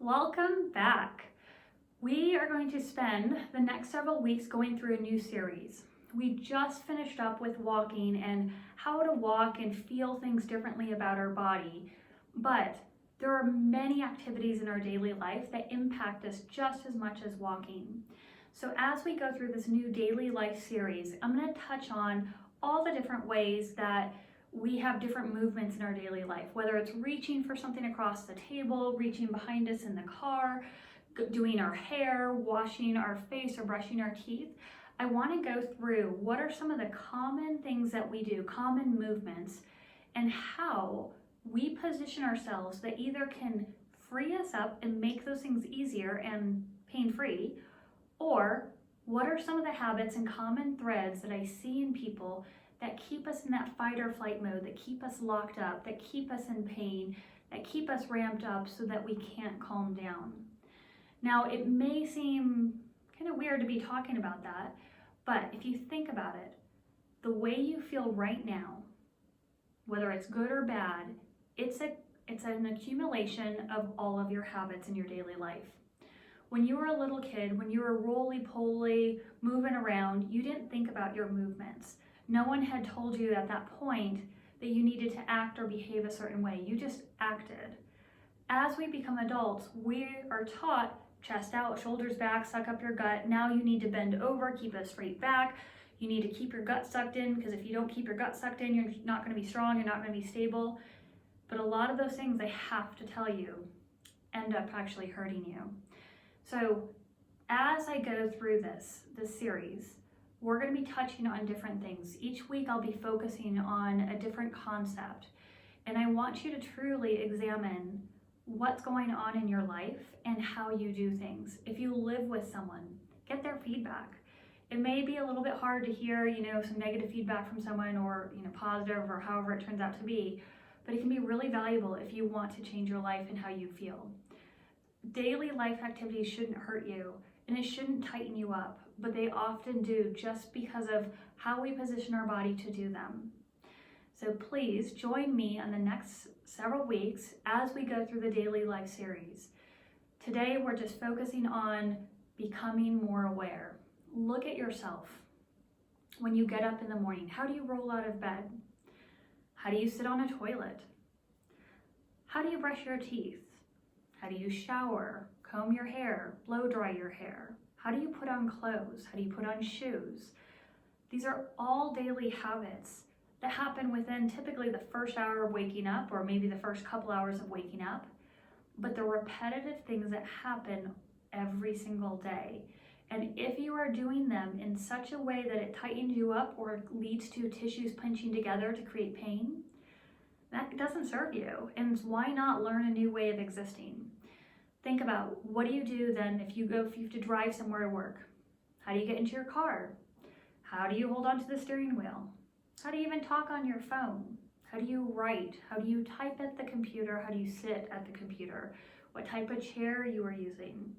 Welcome back. We are going to spend the next several weeks going through a new series. We just finished up with walking and how to walk and feel things differently about our body, but there are many activities in our daily life that impact us just as much as walking. So as we go through this new daily life series, I'm going to touch on all the different ways that we have different movements in our daily life, whether it's reaching for something across the table, reaching behind us in the car, doing our hair, washing our face, or brushing our teeth. I want to go through what are some of the common things that we do, common movements, and how we position ourselves that either can free us up and make those things easier and pain-free, or what are some of the habits and common threads that I see in people that keep us in that fight or flight mode, that keep us locked up, that keep us in pain, that keep us ramped up so that we can't calm down. Now, it may seem kind of weird to be talking about that, but if you think about it, the way you feel right now, whether it's good or bad, it's an accumulation of all of your habits in your daily life. When you were a little kid, when you were roly-poly, moving around, you didn't think about your movements. No one had told you at that point that you needed to act or behave a certain way. You just acted. As we become adults, we are taught chest out, shoulders back, suck up your gut. Now you need to bend over, keep a straight back. You need to keep your gut sucked in, because if you don't keep your gut sucked in, you're not going to be strong, you're not going to be stable. But a lot of those things I have to tell you end up actually hurting you. So as I go through this series, we're going to be touching on different things. Each week I'll be focusing on a different concept, and I want you to truly examine what's going on in your life and how you do things. If you live with someone, get their feedback. It may be a little bit hard to hear, some negative feedback from someone, or, positive, or however it turns out to be, but it can be really valuable if you want to change your life and how you feel. Daily life activities shouldn't hurt you, and it shouldn't tighten you up, but they often do, just because of how we position our body to do them. So please join me on the next several weeks as we go through the daily life series. Today we're just focusing on becoming more aware. Look at yourself. When you get up in the morning, how do you roll out of bed? How do you sit on a toilet? How do you brush your teeth? How do you shower, comb your hair, blow dry your hair? How do you put on clothes? How do you put on shoes? These are all daily habits that happen within typically the first hour of waking up, or maybe the first couple hours of waking up, but the repetitive things that happen every single day. And if you are doing them in such a way that it tightens you up or leads to tissues pinching together to create pain, that doesn't serve you. And why not learn a new way of existing? Think about, what do you do then if you have to drive somewhere to work? How do you get into your car? How do you hold onto the steering wheel? How do you even talk on your phone? How do you write? How do you type at the computer? How do you sit at the computer? What type of chair you are using?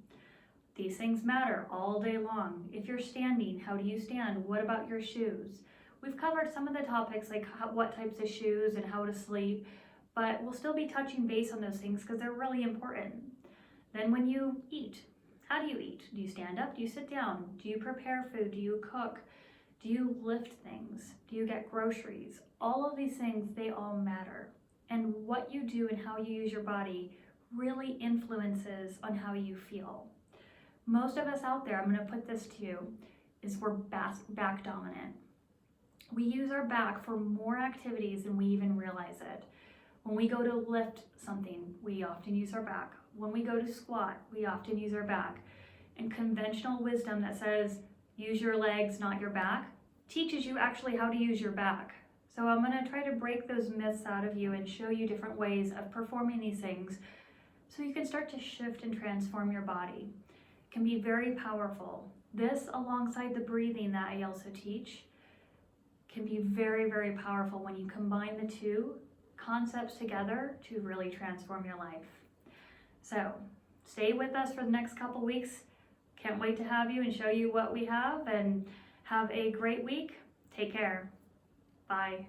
These things matter all day long. If you're standing, how do you stand? What about your shoes? We've covered some of the topics, like what types of shoes and how to sleep, but we'll still be touching base on those things because they're really important. Then when you eat, how do you eat? Do you stand up? Do you sit down? Do you prepare food? Do you cook? Do you lift things? Do you get groceries? All of these things, they all matter. And what you do and how you use your body really influences on how you feel. Most of us out there, I'm going to put this to you, is we're back dominant. We use our back for more activities than we even realize it. When we go to lift something, we often use our back. When we go to squat, we often use our back. And conventional wisdom that says, use your legs, not your back, teaches you actually how to use your back. So I'm going to try to break those myths out of you and show you different ways of performing these things so you can start to shift and transform your body. It can be very powerful. This, alongside the breathing that I also teach, can be very, very powerful when you combine the two concepts together to really transform your life. So stay with us for the next couple weeks. Can't wait to have you and show you what we have, and have a great week. Take care. Bye.